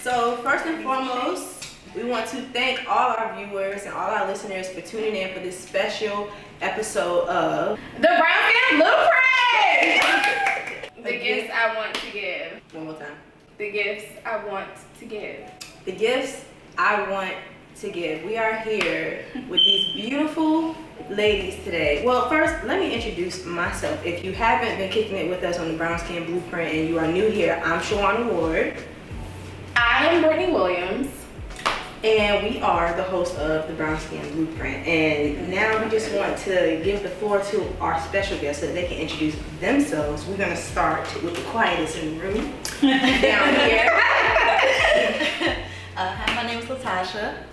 So first and foremost, we want to thank all our viewers and all our listeners for tuning in for this special episode of The Brown Skin Blueprint! The gifts I want to give. One more time. The gifts I want to give. The gifts I want to give. We are here with these beautiful ladies today. Well, first, let me introduce myself. If you haven't been kicking it with us on the Brown Skin Blueprint and you are new here, I'm Shawana Ward. I am Brittany Williams. And we are the host of the Brown Skin Blueprint. And now we just want to give the floor to our special guests so that they can introduce themselves. We're going to start with the quietest in the room. Down here. Hi, my name is Latasha.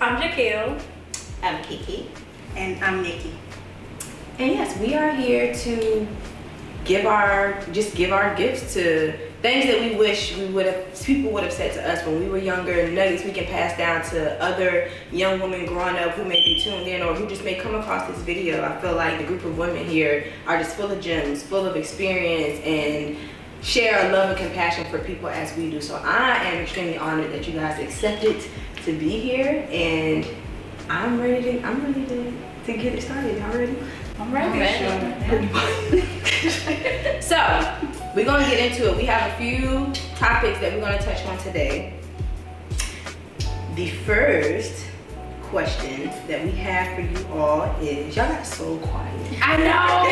I'm Jaquel. I'm Kiki. And I'm Nikki. And yes, we are here to give our gifts to things that we wish people would have said to us when we were younger, nuggets we can pass down to other young women growing up who may be tuned in or who just may come across this video. I feel like the group of women here are just full of gems, full of experience, and share a love and compassion for people as we do. So I am extremely honored that you guys accepted to be here, and I'm ready to get it started. Y'all ready? I'm ready. So, we're gonna get into it. We have a few topics that we're gonna touch on today. The first question that we have for you all is, y'all got so quiet. I know.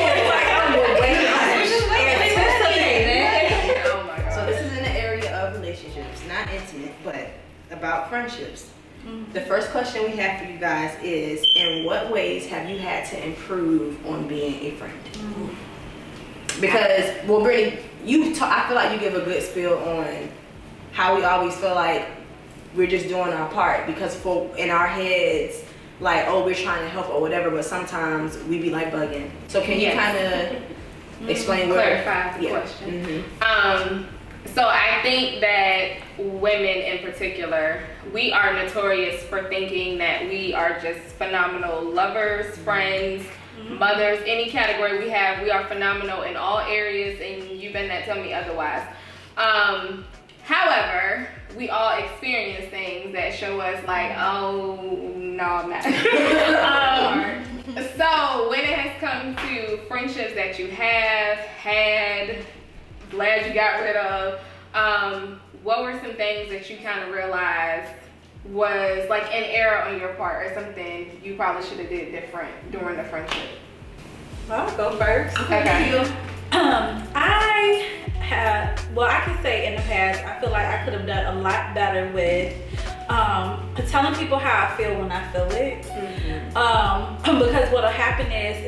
Oh my God. So this is in the area of relationships, not intimate, but about friendships. The first question we have for you guys is, in what ways have you had to improve on being a friend? Because, well, Brittany, I feel like you give a good spiel on how we always feel like we're just doing our part, because in our heads, like, oh, we're trying to help or whatever, but sometimes we be like bugging. So can you kind of explain clarify the question? So I think that women in particular, we are notorious for thinking that we are just phenomenal lovers, friends, mothers, any category we have. We are phenomenal in all areas, and you better not tell me otherwise. However, we all experience things that show us like, oh, no, I'm not. So when it has come to friendships that you have had, glad you got rid of, what were some things that you kind of realized was like an error on your part or something you probably should have did different during the friendship? I'll go first. Okay. I can say in the past, I feel like I could have done a lot better with telling people how I feel when I feel it. Because what'll happen is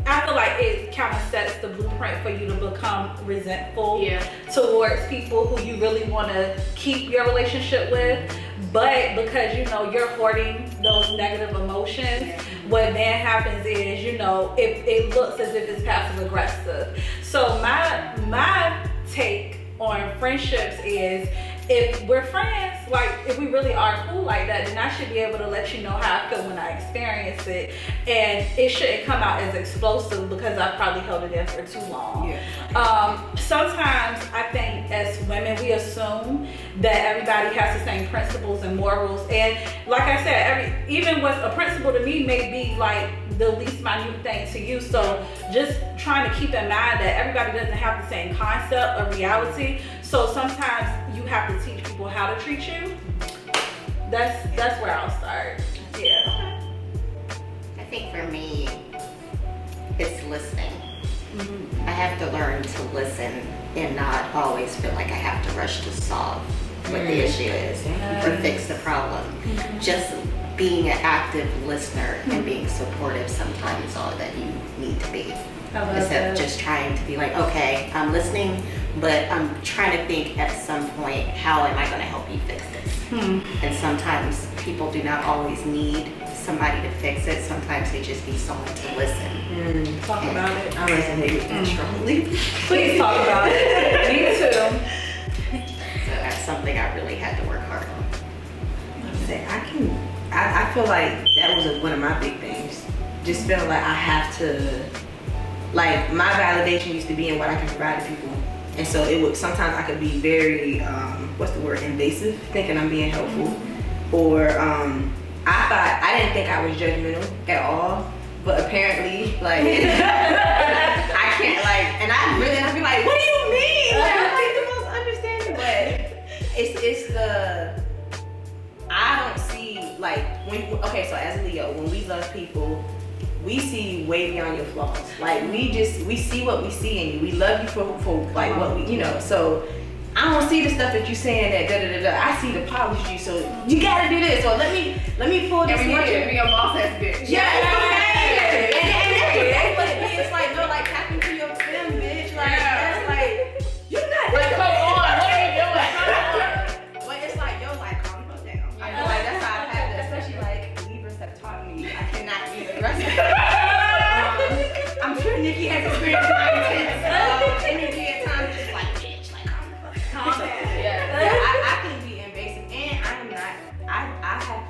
I feel like it kind of sets the blueprint for you to become resentful towards people who you really want to keep your relationship with. But because, you're hoarding those negative emotions, what then happens is, it looks as if it's passive aggressive. So my take on friendships is, if we're friends, like if we really are cool like that, then I should be able to let you know how I feel when I experience it. And it shouldn't come out as explosive because I've probably held it in for too long. Sometimes I think as women, we assume that everybody has the same principles and morals. And like I said, even what's a principle to me may be like the least minute thing to you. So just trying to keep in mind that everybody doesn't have the same concept of reality. So sometimes you have to teach people how to treat you. That's where I'll start. Yeah. I think for me, it's listening. I have to learn to listen and not always feel like I have to rush to solve what the issue is or fix the problem. Just being an active listener and being supportive sometimes is all that you need to be. Instead of just trying to be like, okay, I'm listening, but I'm trying to think at some point, how am I going to help you fix this? And sometimes people do not always need somebody to fix it. Sometimes they just need someone to listen. Talk about it. I resonate with that strongly. Please talk about it. Me too. So that's something I really had to work hard on. I feel like that was one of my big things. Just feeling like I have to, like, my validation used to be in what I can provide to people. And so sometimes I could be very what's the word, invasive, thinking I'm being helpful, or I didn't think I was judgmental at all, but apparently, like, I can't, like, and I'd be like, what do you mean? Like, I'm like the most understanding, but it's the, I don't see, like, so as a Leo, when we love people, we see way beyond your flaws. Like, we see what we see in you. We love you for like what we, so I don't see the stuff that you saying that da-da-da-da. I see the polished you, so you gotta do this, or let me pull this. And we want you to be a boss ass bitch. Yeah, and that's what it is. It's like, no, like, tap into your film, bitch. Like, that's like, you're not like, come on, what are you doing? Come on. But it's like, yo, like, calm the fuck down. I feel like that's how I've had to, especially like Libras have taught me I cannot be aggressive. I'm sure Nikki has experienced my intense energy at times, just like, bitch, like, calm down. I can be invasive, and I'm not.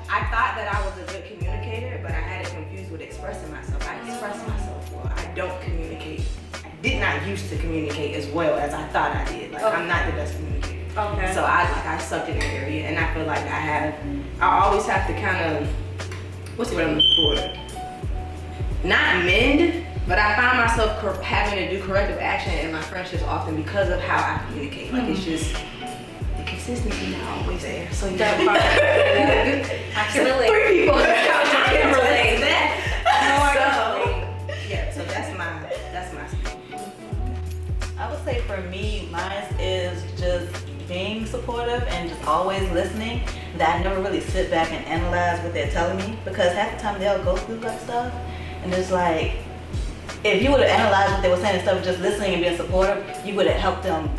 I thought that I was a good communicator, but I had it confused with expressing myself. I express myself well. I don't communicate. I did not used to communicate as well as I thought I did. Like, I'm not the best communicator. Okay. So I sucked in the area, and I feel like I always have to kind of, what's the word I'm looking for? Not mend, but I find myself having to do corrective action in my friendships often because of how I communicate. Like, it's just, the consistency not always there. So you That part. I can relate. Three people. I can relate. So that's my speech. I would say for me, mine is just being supportive and just always listening. That I never really sit back and analyze what they're telling me, because half the time they'll go through that stuff and it's like, if you would have analyzed what they were saying instead of just listening and being supportive, you would have helped them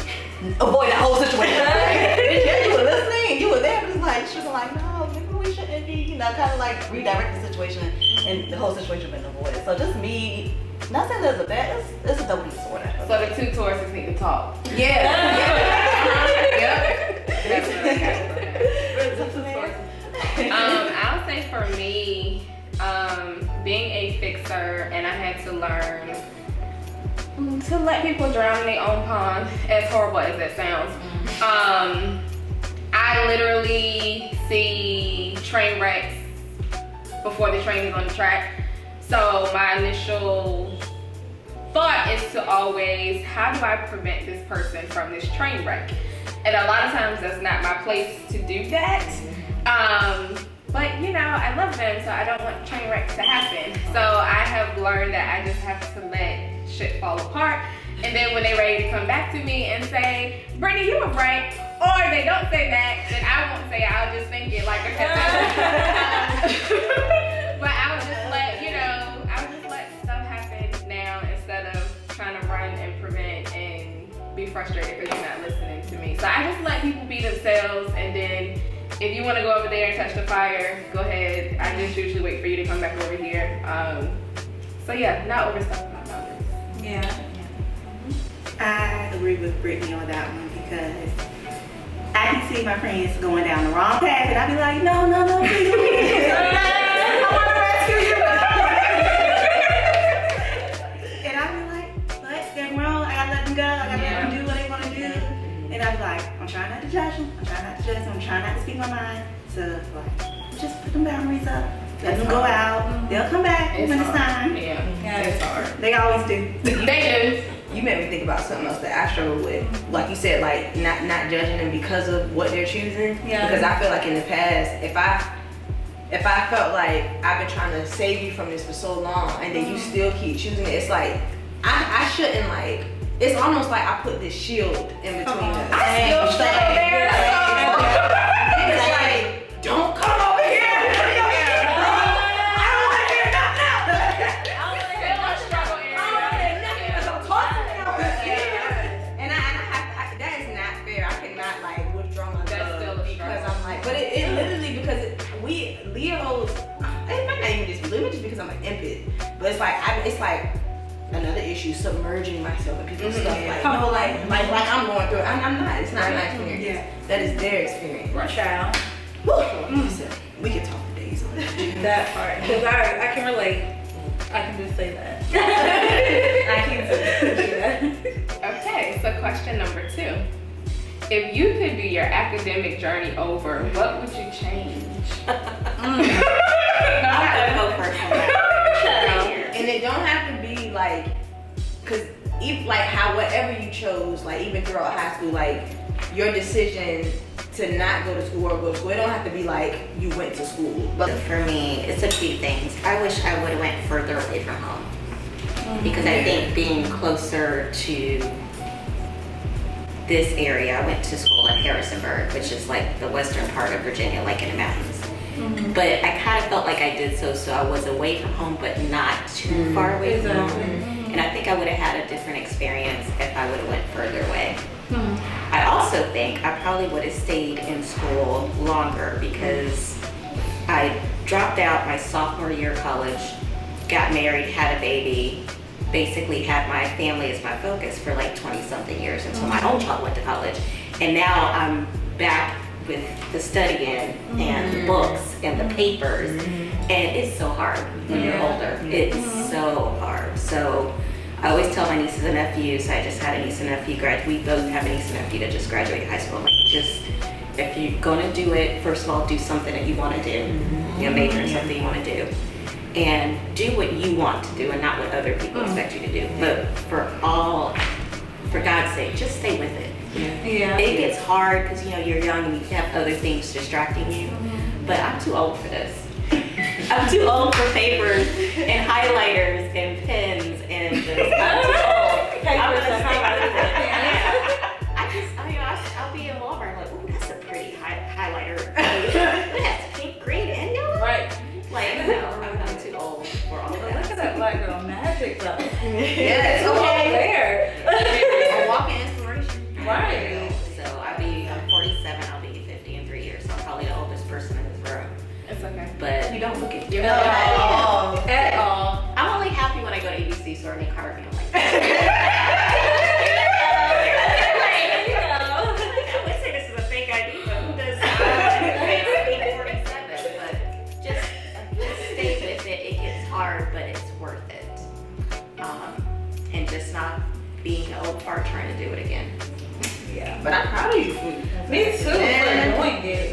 avoid the whole situation. Yeah, you were listening and you were there, but it's like, she was like, no, maybe we shouldn't be, kind of like redirect the situation, and the whole situation been avoided. So just me, not saying there's a bad, it's a double-edged sword. So the two Tauruses need to talk. Yeah. I'll say for me, being a fixer, and I had to learn to let people drown in their own pond, as horrible as that sounds. I literally see train wrecks before the train is on the track. So my initial thought is to always, how do I prevent this person from this train wreck? And a lot of times that's not my place to do that. But I love them, so I don't want train wrecks to happen. So I have learned that I just have to let shit fall apart. And then when they're ready to come back to me and say, Brittany, you were right, or they don't say that, then I won't say it, I'll just think it like but I'll just let stuff happen now instead of trying to run and prevent and be frustrated because you're not listening to me. So I just let people be themselves, and then if you want to go over there and touch the fire, go ahead. I just usually wait for you to come back over here. So yeah, not overstepping my boundaries. Yeah. I agree with Brittany on that one, because I can see my friends going down the wrong path, and I be like, no, please. I want to rescue you. And I be like, but they're grown. I gotta let them go. I gotta let them do what they want to do. And I be like, I'm trying not to judge them. I'm trying not to speak my mind. So like, just put them boundaries up. Let them go out. They'll come back when it's time. Yeah, it's hard. They always do. They do. You made me think about something else that I struggle with. Like you said, like not judging them because of what they're choosing. Yeah. Because I feel like in the past, if I felt like I've been trying to save you from this for so long, and then you still keep choosing it, it's like I shouldn't, like, it's almost like I put this shield in between us. I still stay there. And it's like, don't come over here. Leos, it might not even just be Leo, just because I'm an empath, but it's like another issue, submerging myself in people's stuff. Like, no, like I'm going through it. I'm not. It's not my experience. Yeah. That is their experience. Right, child. We could talk for days on that. That part, because I can relate. I can just say that. I can say that. Okay, so question number 2. if you could do your academic journey over, what would you change? I'm gonna go first on that. And it don't have to be like, cause if like whatever you chose, like even throughout high school, like your decision to not go to school or go to school, it don't have to be like you went to school. But for me, it's a few things. I wish I would have went further away from home. Because I think being closer to this area, I went to school in Harrisonburg, which is like the western part of Virginia, like in the mountains. But I kind of felt like I did so I was away from home, but not too far away from home. And I think I would have had a different experience if I would have went further away. I also think I probably would have stayed in school longer because I dropped out my sophomore year of college, got married, had a baby, basically had my family as my focus for like 20 something years until my own child went to college. And now I'm back with the studying and the books and the papers. And it's so hard when you're older. It's so hard. So I always tell my nieces and nephews, I just had a niece and nephew graduate. We both have a niece and nephew that just graduated high school. Like, just, if you're gonna do it, first of all, do something that you wanna do. You know, major in something you wanna do. And do what you want to do and not what other people expect you to do. But for God's sake, just stay with it. It gets hard because you know you're young and you have other things distracting you. But I'm too old for this. I'm too old for papers and highlighters and pens and just, I'm too old. I'm gonna stay with it. I'll be in Walmart like, ooh, that's a pretty highlighter. That's pink, green, and yellow. Right. Like, no, I'm too old for all of that. Look at that black girl magic though. Yes, It's all okay. there. A walking inspiration. Right. So I'm 47, I'll be 50 in 3 years. So I'm probably the oldest person in this room. It's okay. But You don't look it. At all. I'm only happy when I go to ABC so they card me. I'm like, I would say this is a fake ID, but who does 47? But just stay with it. It gets hard, but it's worth it. And just not being an old fart trying to do it again. Yeah. But I'm proud of you for Me too. Man, For doing it.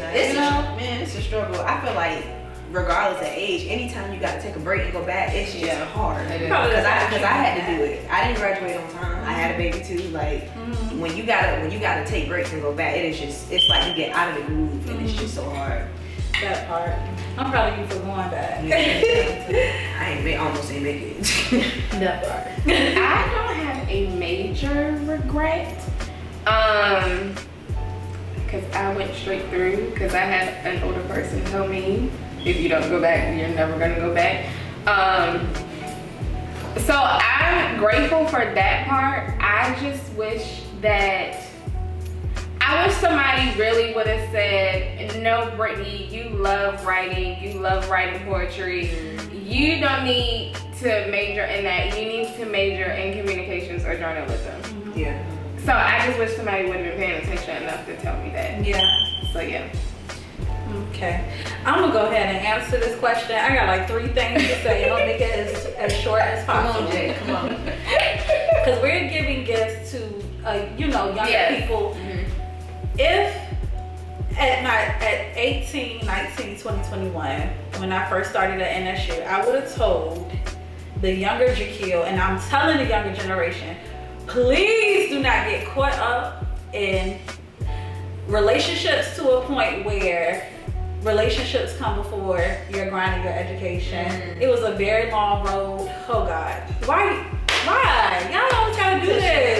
it's a struggle. I feel like regardless of age, anytime you got to take a break and go back, it's just hard. It is. Because I had to do it. I didn't graduate on time. I had a baby too. Like when you gotta take breaks and go back, it's like you get out of the groove and it's just so hard. That part. I'm proud of you for going back. I almost ain't make it. That part. I don't have a major regret. Because I went straight through because I had an older person tell me if you don't go back, you're never gonna go back. So I'm grateful for that part. I just wish somebody really would have said, no, Brittany, you love writing poetry. You don't need to major in that. You need to major in communications or journalism. Yeah. So I just wish somebody would have been paying attention enough to tell me that. Yeah. So yeah. Okay. I'm gonna go ahead and answer this question. I got like 3 things to say. I'll make it as short as possible. Come on, Jay. Come on. Because we're giving gifts to younger Yes. people. If at 18, 19, 20, 21, when I first started at NSU, I would have told the younger Jaquil, and I'm telling the younger generation, please do not get caught up in relationships to a point where relationships come before your grind and your education. It was a very long road. Oh God. Why? Y'all don't try to do this.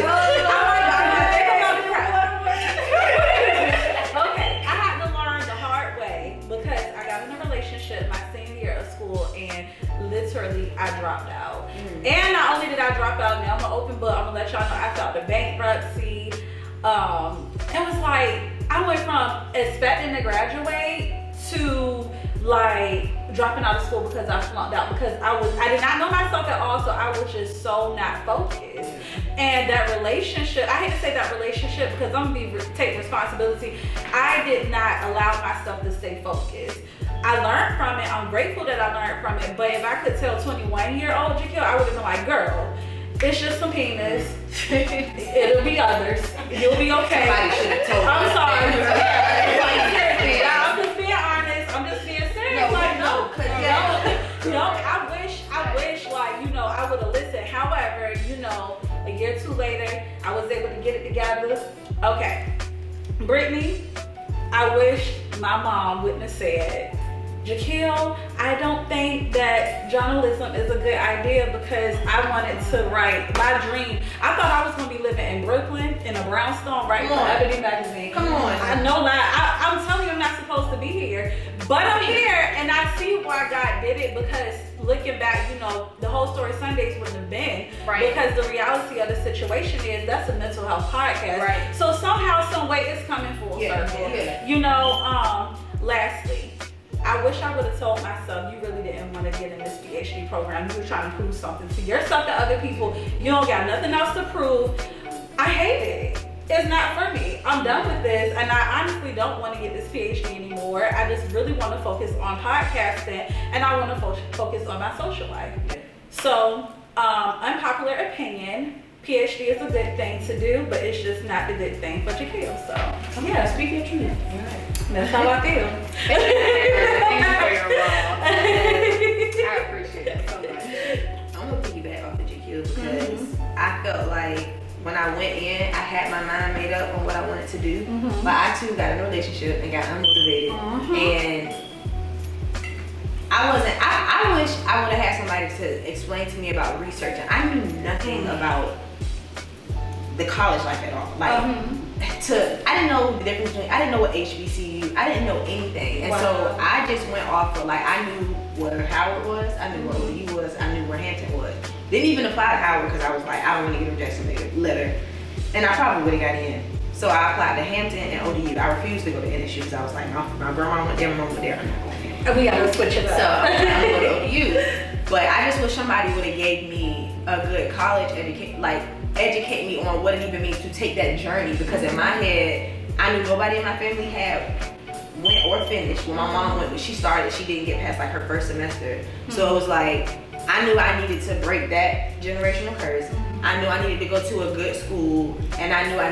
Okay, I had to learn the hard way because I got in a relationship my senior year of school and literally I dropped out. And not only did I drop out, now I'm an open book. I'm gonna let y'all know I filed a bankruptcy. It was like I went from expecting to graduate to like dropping out of school because I flunked out because I did not know myself at all, so I was just so not focused. And that relationship, I hate to say that relationship because I'm gonna take responsibility. I did not allow myself to stay focused. I learned from it. I'm grateful that I learned from it. But if I could tell 21-year-old Jaquil, I would have been like, girl, It's just some penis. It'll be others. You'll be okay. Somebody should have told me. I'm sorry. Like, seriously, I'm just being honest. I'm just being serious. I wish, like, you know, I would have listened. However, you know, a year or two later, I was able to get it together. Okay. Brittany, I wish my mom wouldn't have said, Jaquil, I don't think that journalism is a good idea because I wanted to write my dream. I thought I was going to be living in Brooklyn in a brownstone writing for Ebony magazine. Come on. I know that. I'm telling you, I'm not supposed to be here. But I'm here, and I see why God did it because looking back, you know, the whole story Sundays wouldn't have been. Right. Because the reality of the situation is that's a mental health podcast. Right. So somehow, some way, it's coming full circle. Yeah. You know, lastly, I wish I would have told myself you really didn't want to get in this PhD program. You were trying to prove something to yourself to other people. You don't got nothing else to prove. I hate it. It's not for me. I'm done with this, and I honestly don't want to get this PhD anymore. I just really want to focus on podcasting, and I want to focus on my social life. So, unpopular opinion, PhD is a good thing to do, but it's just not the good thing for Jaquil. So, yeah, speak your truth. That's how I feel. Thank you for your role. I appreciate it so much. I'm gonna piggyback off of Jaquil because I felt like when I went in, I had my mind made up on what I wanted to do, but I too got in a relationship and got unmotivated, and I wish I would have had somebody to explain to me about research. I knew nothing about the college life at all. Like, I didn't know the difference between, I didn't know what HBCU, I didn't know anything. And so I just went off of, like, I knew where Howard was, I knew where ODU was, I knew where Hampton was. Didn't even apply to Howard because I was like, I don't want to get a rejection letter. And I probably would have got in. So I applied to Hampton and ODU. I refused to go to NSU because I was like, my grandma went there, my mom went there, I'm not going there. And we gotta switch it up. So I'm gonna go to ODU. But I just wish somebody would have gave me a good college educate me on what it even means to take that journey, because in my head, I knew nobody in my family went or finished. When my mom went, when she started, she didn't get past like her first semester. So it was like, I knew I needed to break that generational curse. I knew I needed to go to a good school, and I knew I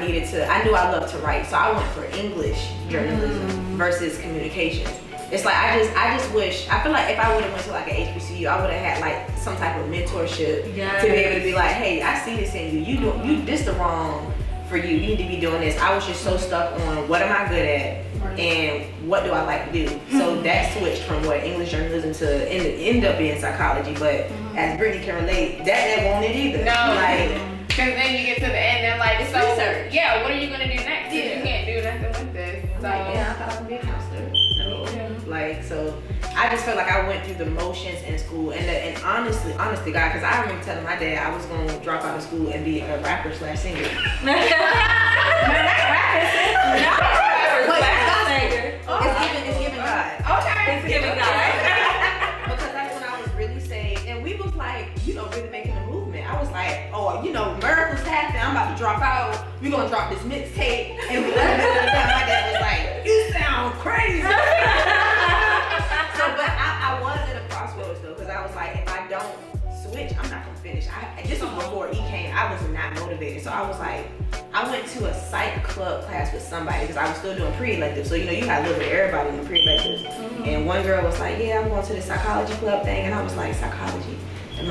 loved to write. So I went for English journalism versus communications. It's like, I just wish, I feel like if I would have went to like an HBCU, I would have had like some type of mentorship to be able to be like, hey, I see this in you. This the wrong for you. You need to be doing this. I was just so stuck on what am I good at and what do I like to do. So that switched from English journalism to end up being psychology. But as Brittany can relate, that won't it either. No, like, because then you get to the end and like, it's so research. yeah, what are you gonna do next? You can't do nothing with this. So yeah, I thought I was gonna be a counselor. No. Like, so I just felt like I went through the motions in school, and honestly, honest to God, because I remember telling my dad I was gonna drop out of school and be a rapper / singer. It's giving God. okay, It's giving God. Because that's when I was really saved, and we was like, really making a movement. I was like, oh, miracles happen. I'm about to drop out. We're gonna drop this mixtape, and my dad was like, you sound crazy. So, but I was at a crossroads though, because I was like, if I don't switch, I'm not gonna finish. This was before E came. I was not motivated, so I was like, I went to a psych club class with somebody because I was still doing pre-elective. So you had to live with everybody in the pre-electives. And one girl was like, yeah, I'm going to the psychology club thing, and I was like, psychology? I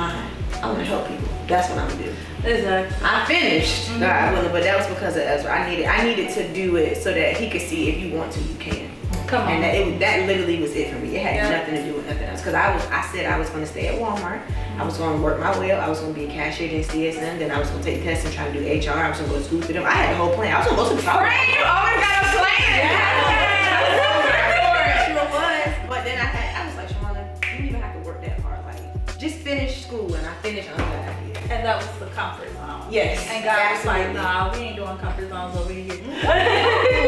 want to help people. That's what I'm gonna do. Exactly. I finished, but that was because of Ezra. I needed to do it so that he could see if you want to, you can. Come on. And that literally was it for me. It had nothing to do with nothing else. Because I said I was going to stay at Walmart. I was going to work my way up. I was going to be a cashier in CSM. Then I was going to take tests and try to do HR. I was going to go to school for them. I had a whole plan. I was going to go to the college. Right, you always got a plan. Sure was. But then I was like, Shawana, you don't even have to work that hard. Like, just finish school. And I finished. I'm glad I did. And that was the comfort zone. Yes. And God was like, nah, we ain't doing comfort zones over here. You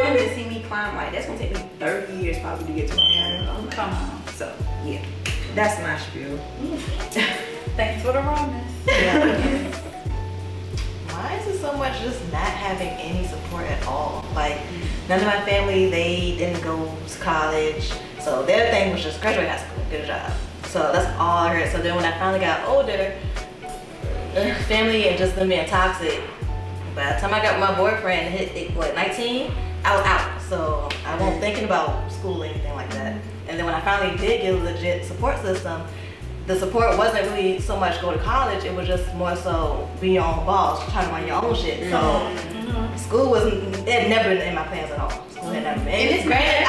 want to see me climb, like, that's going to take me 30 years probably to get to where I'm like, Come on. So, yeah. That's my spiel. Thanks for the rawness. Why is it so much just not having any support at all? Like, none of my family, they didn't go to college. So their thing was just graduate high school, get a job. So that's all I heard. So then when I finally got older, family and just them being toxic. By the time I got my boyfriend, hit 19, I was out. So I wasn't thinking about school or anything like that. And then when I finally did get a legit support system, the support wasn't really so much go to college, it was just more so be your own boss, trying to run your own shit. So school wasn't, it had never been in my plans at all. School had never been. And it's granted,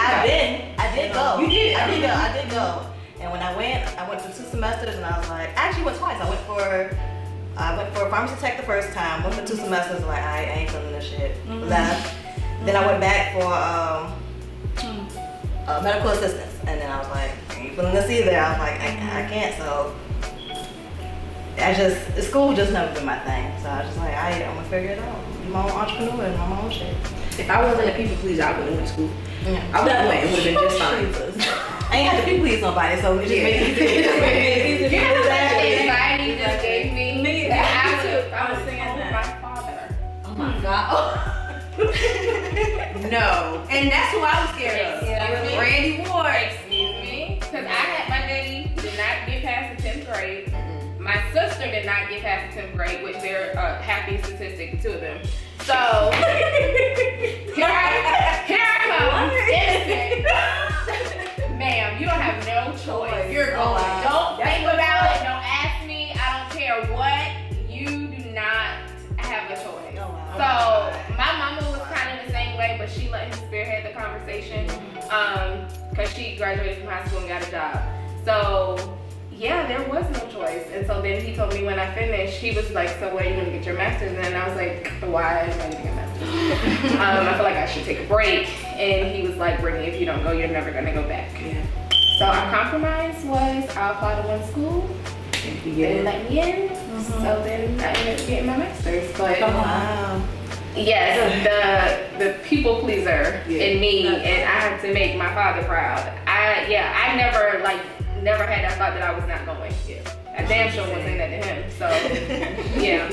I did go. You did? I did go. And when I went for 2 semesters and I was like, I actually went twice. I went for pharmacy tech the first time, went for 2 semesters, like I ain't feeling this shit. Left. Then I went back for medical assistance. And then I was like, I ain't feeling this either. I was like, I can't, so school just never been my thing. So I was just like, I'm gonna figure it out. Be my own entrepreneur and my own shit. If I wasn't a people pleaser, I wouldn't went to school. I would have went. It would have been just fine. I ain't had to people please nobody, so it just made it easy. You know that anxiety just gave me? Me, that I I was saying told that. my father. Oh my God. No. And that's who I was scared of. Yeah. Randy Ward. Excuse me? Because my daddy did not get past the 10th grade. My sister did not get past the 10th grade, which they're a happy statistic, the 2 of them. So, here I come, innocent. Ma'am, you don't have no choice. You're going. Don't think about it. Don't ask me. I don't care what. You do not have a choice. So, my mama was kind of the same way, but she let him spearhead the conversation because she graduated from high school and got a job. So, yeah, there was no choice. And so then he told me when I finished, he was like, so where are you going to get your master's? And I was like, why am I getting a master's? I feel like I should take a break. And he was like, Brittany, if you don't go, you're never going to go back. Yeah. So our compromise was I'll apply to one school. They didn't let me in. So then I ended up getting my master's. But yes, the people pleaser in me, and I had to make my father proud. I never had that thought that I was not going. I damn sure wasn't saying that to him. So yeah.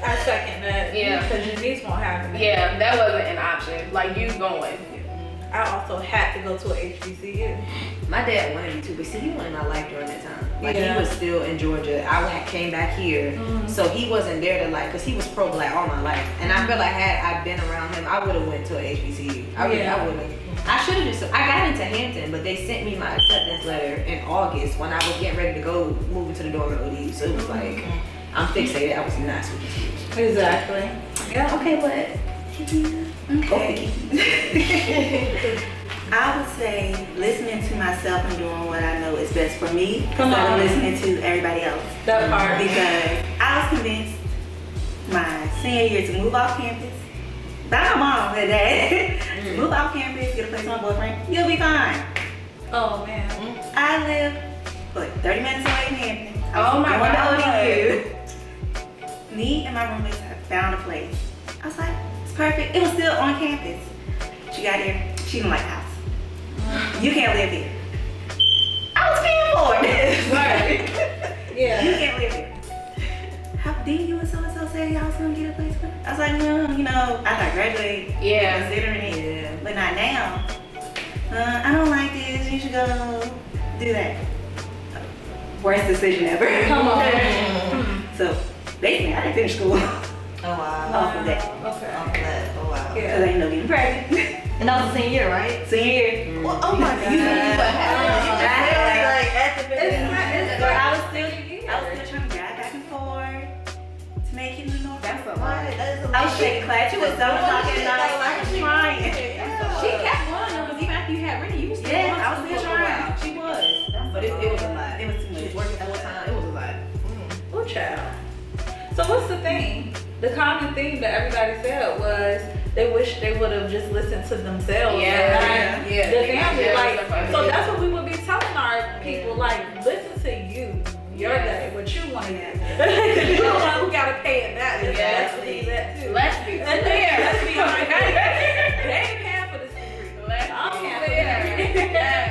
I second that. Yeah. Because your niece won't have it. Yeah, that wasn't an option. Like you going. I also had to go to a HBCU. My dad wanted me to, but see, he wasn't in my life during that time. Like, he was still in Georgia. I came back here, so he wasn't there to, like, because he was pro-black all my life. And I feel like had I been around him, I would have went to a HBCU. I would have. I should have just, I got into Hampton, but they sent me my acceptance letter in August when I was getting ready to go move into the dorm at ODU. So it was like, I'm fixated. I was not switching schools. Exactly. Yeah. Okay, but. Okay. I would say listening to myself and doing what I know is best for me instead of listening to everybody else. That part. Because I was convinced my senior year to move off campus by my mom and dad. Move off campus, get a place with my boyfriend, you'll be fine. Oh man. I live 30 minutes away in Hampton. Oh my God. ODU. Me and my roommates have found a place. I was like, it's perfect. It was still on campus. She got here. She didn't like the house. You can't live here. I was paying for it. Yeah. You can't live here. How did you and so-and-so say y'all was gonna get a place for? I was like, no, after I graduate, considering it, but not now. I don't like this. You should go do that. Worst decision ever. Come on. So basically, I didn't finish school. Oh wow. Off of that. Okay. Oh wow. Because I ain't no getting pregnant. And that was the senior year, right? Senior year. Well, oh my God. You I was still trying to drive back and forth to make it in the North. That's a lot. I was taking class. She was 7 o'clock at night. I was trying. She kept one because even after you had Rennie, you was still Yeah, on I was still school for a while. trying. She was. But it was a lot. It was too She was much. working full time. It was a lot. Oh, child. So what's the thing? The common thing that everybody said was they wish they would have just listened to themselves. The family, like, so that's what we would be telling our people, like, listen to you, your day, what you want to do. Because you're the one who got to pay it back. Let's believe that too. Let's be clear. Let's be honest. They ain't paying for this degree. Let's I'm be paying for clear. this degree.